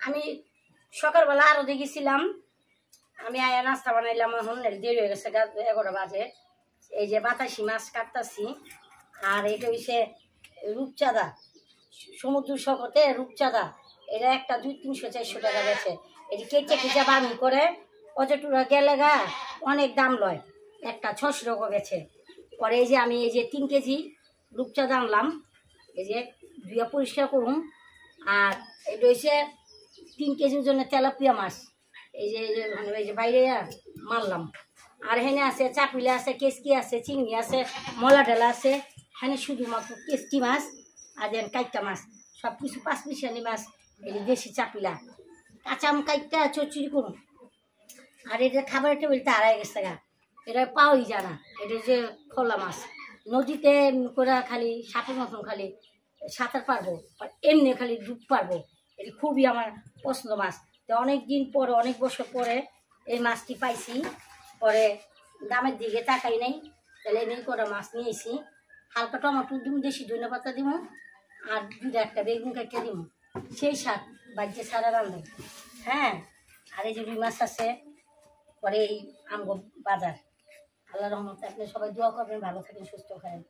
আমি সকালবেলা আরো দেখেছিলাম, আমি আয়া নাস্তা বানাইলাম, এখন দেরি হয়ে গেছে 11 বাজে। এই যে বাতাসি মাছ কাটতাছি, আর এটা হচ্ছে রূপচাঁদা, সমুদ্র সৈকতে রূপচাঁদা। এটা একটা 200-300-400 টাকা গেছে। এটি কেটে কেটে বামি করে পর্যটকরা গেলে গা অনেক দাম লয়, একটা 600 টাকা গেছে। পরে এই যে আমি এই যে 3 কেজি রূপচাঁদা আনলাম, এই যে ধুয়ে পরিষ্কার করুন। আর এটা হচ্ছে 3 কেজির জন্য তেলাপিয়া মাছ, এই যে বাইরে মারলাম। আর এখানে আছে চাপিলা আছে, কেসকি আছে, চিংড়ি আছে, মলা ঢেলা আছে। এখানে শুধুমাত্র কেসকি মাছ আর দেন কাইটা মাছ, সব কিছু 5 পিসানি মাছ। এই দেশি চাপিলা কাঁচা আম কাইটা চচ্চড়ি করুন। আর এটা খাবারের টেবিলটা হারাই গেছে গা, এটা পাওয়াই যায় না। এটা যে খোলা মাছ নদীতে করে খালি সাপের মতন খালি সাঁতার পারবো, আর এমনি খালি ডুব পারবো। এটা খুবই আমার পছন্দ মাছ। তো অনেক দিন পরে, অনেক বছর পরে এই মাছটি পাইছি। পরে দামের দিকে তাকাই নাই, তাহলে এমনি করে মাছ নিয়েছি। হালকা টমাটো দিব, দেশি ধনে পাতা দিব, আর 2-1টা বেগুন কেটে দিব, সেই স্বাদ বাড়িতে সারা রান্ধে। হ্যাঁ, আর এই যে রুই মাছ আছে। পরে এই আমগো বাজার। আল্লাহ রহমতে আপনি সবাই দোয়া করবেন, ভালো থাকেন, সুস্থ থাকেন।